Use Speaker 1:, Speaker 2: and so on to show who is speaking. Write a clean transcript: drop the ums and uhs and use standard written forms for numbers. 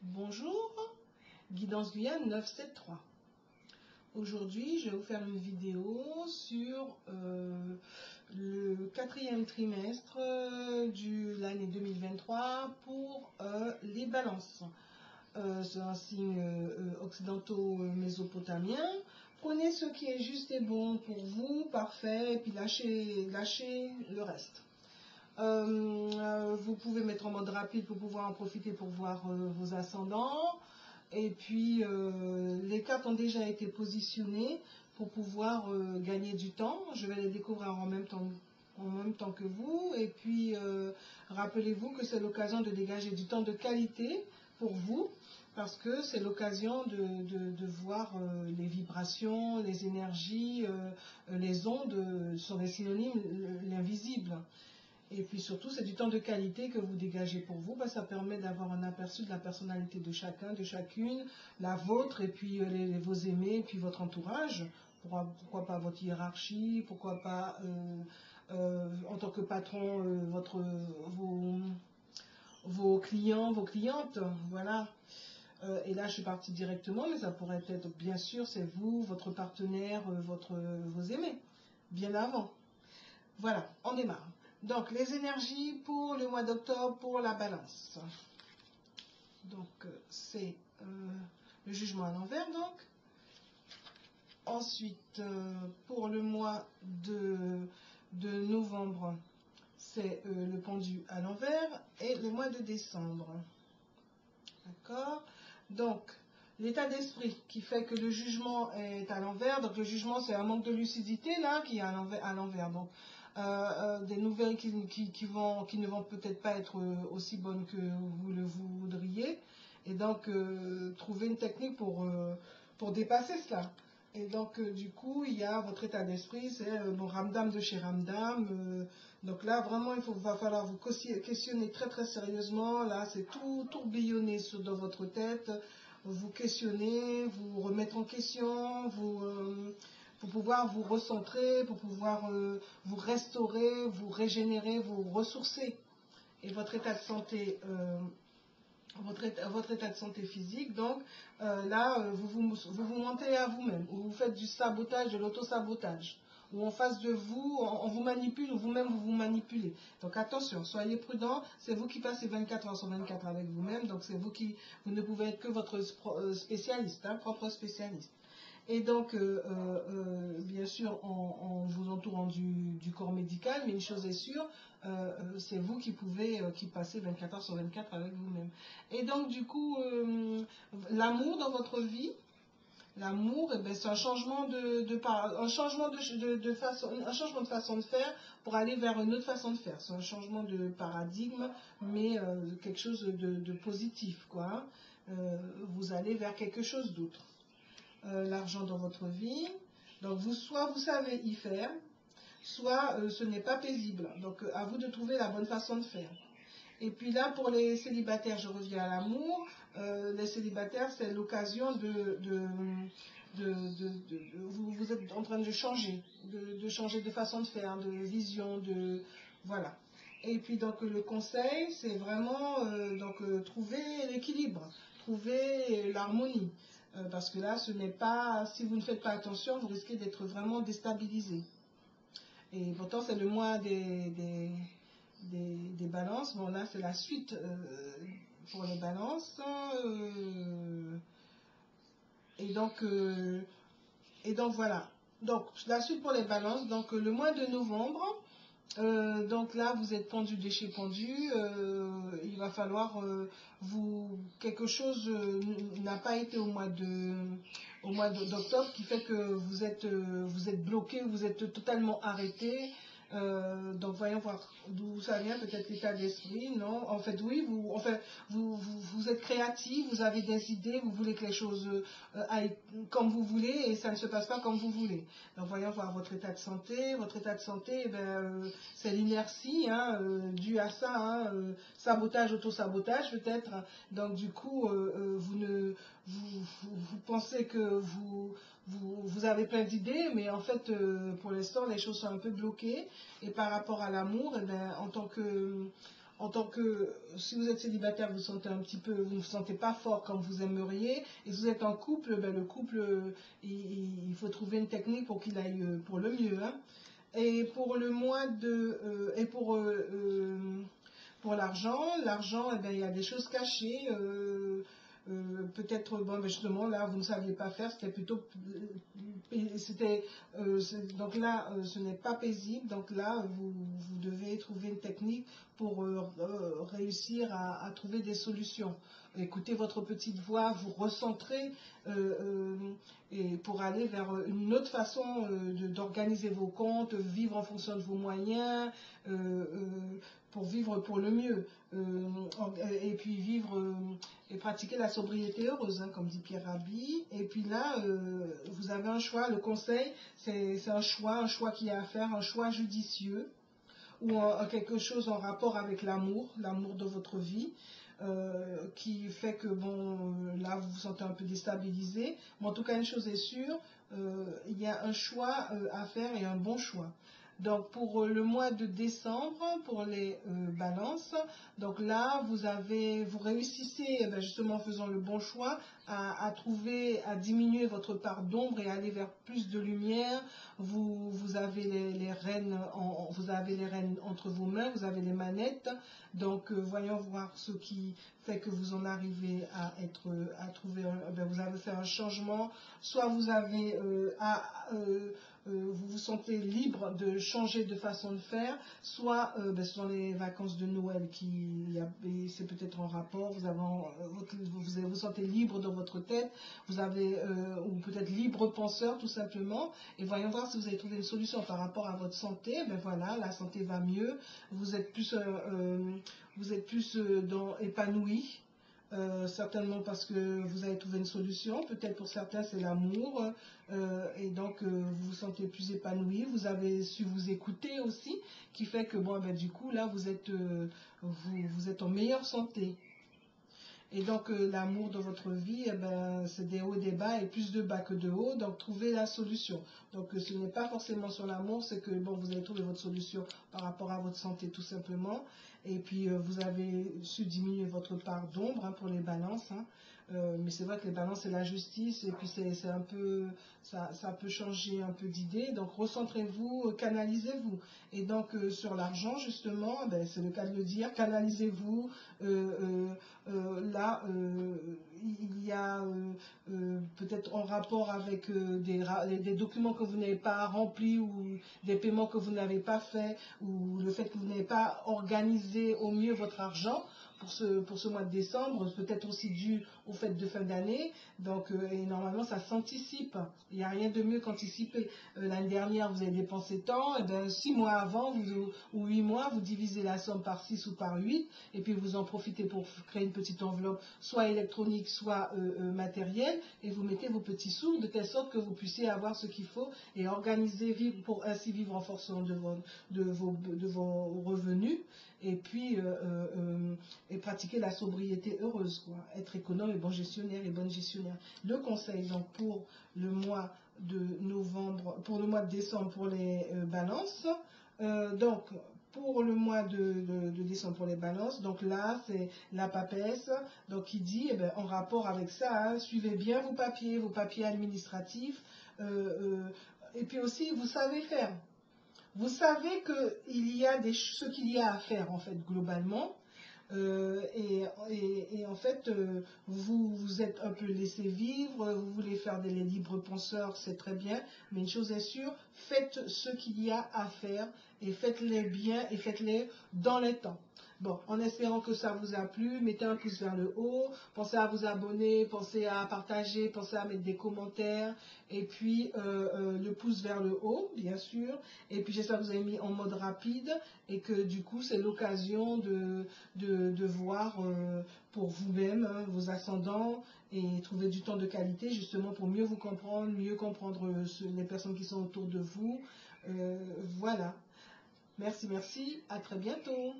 Speaker 1: Bonjour, Guidance Guyane 973. Aujourd'hui, je vais vous faire une vidéo sur le quatrième trimestre de l'année 2023 pour les balances. C'est un signe occidentaux-mésopotamien. Prenez ce qui est juste et bon pour vous, parfait, et puis lâchez le reste. Vous pouvez mettre en mode rapide pour pouvoir en profiter pour voir vos ascendants. Et puis, les cartes ont déjà été positionnées pour pouvoir gagner du temps. Je vais les découvrir en même temps que vous. Et puis, rappelez-vous que c'est l'occasion de dégager du temps de qualité pour vous, parce que c'est l'occasion de voir les vibrations, les énergies, les ondes sont des synonymes, l'invisible. Et puis surtout, c'est du temps de qualité que vous dégagez pour vous. Ça permet d'avoir un aperçu de la personnalité de chacun, de chacune, la vôtre, et puis vos aimés, et puis votre entourage. Pourquoi pas votre hiérarchie, pourquoi pas en tant que patron, vos clients, vos clientes, voilà. Et là, je suis partie directement, mais ça pourrait être, bien sûr, c'est vous, votre partenaire, vos aimés, bien avant. Voilà, on démarre. Donc, les énergies pour le mois d'octobre pour la balance. Donc, c'est le jugement à l'envers, donc. Ensuite, pour le mois de novembre, c'est le pendu à l'envers. Et le mois de décembre. D'accord? Donc, l'état d'esprit qui fait que le jugement est à l'envers. Donc, le jugement, c'est un manque de lucidité, là, qui est à l'envers. Donc, des nouvelles qui ne vont peut-être pas être aussi bonnes que vous le voudriez, et donc trouver une technique pour dépasser cela. Et donc du coup, il y a votre état d'esprit, c'est bon, Ramdam de chez Ramdam. Donc là, vraiment, va falloir vous questionner très très sérieusement. Là, c'est tout tourbillonner dans votre tête, vous questionner, vous remettre en question, pour pouvoir vous recentrer, pour pouvoir vous restaurer, vous régénérer, vous ressourcer. Et votre état de santé, votre état de santé physique, donc là, vous vous mentez à vous-même, ou vous faites du sabotage, de l'auto-sabotage, ou en face de vous, on vous manipule, ou vous-même vous vous manipulez. Donc attention, soyez prudent, c'est vous qui passez 24 heures sur 24 avec vous-même, donc c'est vous ne pouvez être que votre spécialiste, propre spécialiste. Et donc, bien sûr, en vous entourant du corps médical, mais une chose est sûre, c'est vous qui passez 24 heures sur 24 avec vous-même. Et donc, du coup, l'amour dans votre vie, l'amour, c'est un changement un changement de façon de faire pour aller vers une autre façon de faire. C'est un changement de paradigme, mais quelque chose de positif, quoi. Vous allez vers quelque chose d'autre. L'argent dans votre vie. Donc, soit vous savez y faire, soit ce n'est pas paisible. Donc, à vous de trouver la bonne façon de faire. Et puis là, pour les célibataires, je reviens à l'amour. Les célibataires, c'est l'occasion vous êtes en train de changer, de façon de faire, de vision, voilà. Et puis donc le conseil, c'est vraiment trouver l'équilibre, trouver l'harmonie. Parce que là, ce n'est pas, si vous ne faites pas attention, vous risquez d'être vraiment déstabilisé. Et pourtant, c'est le mois des balances. Bon, là, c'est la suite pour les balances. Et donc, voilà. Donc, la suite pour les balances. Donc, le mois de novembre. Donc là, vous êtes pendu de chez pendu. Il va falloir quelque chose n'a pas été au mois d'octobre, qui fait que vous êtes bloqué, vous êtes totalement arrêté. Donc voyons voir d'où ça vient, peut-être l'état d'esprit, non? En fait, oui, vous êtes créatif, vous avez des idées, vous voulez que les choses aillent comme vous voulez, et ça ne se passe pas comme vous voulez. Donc voyons voir votre état de santé. Votre état de santé, c'est l'inertie, due à ça, sabotage, auto-sabotage peut-être. Donc du coup, vous pensez que vous avez plein d'idées, mais en fait, pour l'instant, les choses sont un peu bloquées. Et par rapport à l'amour, en tant que, si vous êtes célibataire, vous sentez un petit peu, vous ne vous sentez pas fort comme vous aimeriez, et si vous êtes en couple, ben, le couple, il faut trouver une technique pour qu'il aille pour le mieux, hein. Et pour le mois de, pour l'argent, eh ben, il y a des choses cachées. Peut-être, bon, ben justement, là, vous ne saviez pas faire, c'était plutôt, donc là, ce n'est pas paisible, donc là, vous devez trouver une technique pour réussir à trouver des solutions. Écoutez votre petite voix, vous recentrez et pour aller vers une autre façon d'organiser vos comptes, vivre en fonction de vos moyens, pour vivre pour le mieux, et puis vivre et pratiquer la sobriété heureuse, hein, comme dit Pierre Rabhi. Et puis là, vous avez un choix, le conseil, c'est un choix qu'il y a à faire, un choix judicieux, ou quelque chose en rapport avec l'amour de votre vie, qui fait que, bon, là, vous vous sentez un peu déstabilisé. Mais en tout cas, une chose est sûre, il y a un choix à faire et un bon choix. Donc, pour le mois de décembre, pour les balances, donc là, vous réussissez, eh ben, justement en faisant le bon choix, à diminuer votre part d'ombre et aller vers plus de lumière. Vous avez les rênes, vous avez les rênes entre vos mains, vous avez les manettes. Donc, voyons voir ce qui fait que vous en arrivez à trouver, ben, vous avez fait un changement. Soit vous avez vous vous sentez libre de changer de façon de faire, soit ben, ce sont les vacances de Noël c'est peut-être en rapport, vous vous sentez libre dans votre tête, ou peut-être libre penseur tout simplement, et voyons voir si vous avez trouvé une solution par rapport à votre santé. Ben voilà, la santé va mieux, vous êtes plus épanoui. Certainement parce que vous avez trouvé une solution, peut-être pour certains c'est l'amour, et donc vous vous sentez plus épanoui, vous avez su vous écouter aussi, qui fait que bon, ben, du coup là vous êtes en meilleure santé. Et donc l'amour dans votre vie, eh ben, c'est des hauts et des bas, et plus de bas que de hauts, donc trouvez la solution. Donc ce n'est pas forcément sur l'amour, c'est que bon, vous avez trouvé votre solution par rapport à votre santé tout simplement. Et puis vous avez su diminuer votre part d'ombre, hein, pour les balances, hein. Mais c'est vrai que les balances c'est la justice, et puis c'est un peu, ça peut changer un peu d'idée. Donc recentrez-vous, canalisez-vous. Et donc sur l'argent justement, ben, c'est le cas de le dire, canalisez-vous. Là, il y a peut-être en rapport avec des documents que vous n'avez pas remplis, ou des paiements que vous n'avez pas fait, ou le fait que vous n'avez pas organisé au mieux votre argent pour ce mois de décembre, peut-être aussi dû aux fêtes de fin d'année. Donc, et normalement, ça s'anticipe. Il n'y a rien de mieux qu'anticiper. L'année dernière, vous avez dépensé tant, et bien, 6 mois avant, ou 8 mois, vous divisez la somme par 6 ou par 8, et puis vous en profitez pour créer une petite enveloppe, soit électronique, soit matérielle, et vous mettez vos petits sous, de telle sorte que vous puissiez avoir ce qu'il faut, et organiser, pour ainsi vivre en fonction de vos revenus, et puis et pratiquer la sobriété heureuse, quoi. Être économe et bon gestionnaire et bonne gestionnaire. Le conseil donc pour le mois de novembre, pour le mois de décembre pour les balances. Donc pour le mois de décembre pour les balances, donc là c'est la papesse, donc qui dit, eh ben, en rapport avec ça, hein, suivez bien vos papiers administratifs, et puis aussi vous savez faire. Vous savez qu'il y a ce qu'il y a à faire en fait globalement, et en fait vous êtes un peu laissé vivre, vous voulez faire des libres penseurs, c'est très bien, mais une chose est sûre, faites ce qu'il y a à faire, et faites-les bien, et faites-les dans les temps. Bon, en espérant que ça vous a plu, mettez un pouce vers le haut, pensez à vous abonner, pensez à partager, pensez à mettre des commentaires, et puis le pouce vers le haut, bien sûr, et puis j'espère que vous avez mis en mode rapide, et que du coup c'est l'occasion de voir pour vous-même, hein, vos ascendants, et trouver du temps de qualité justement pour mieux vous comprendre, mieux comprendre les personnes qui sont autour de vous. Voilà. Merci, à très bientôt.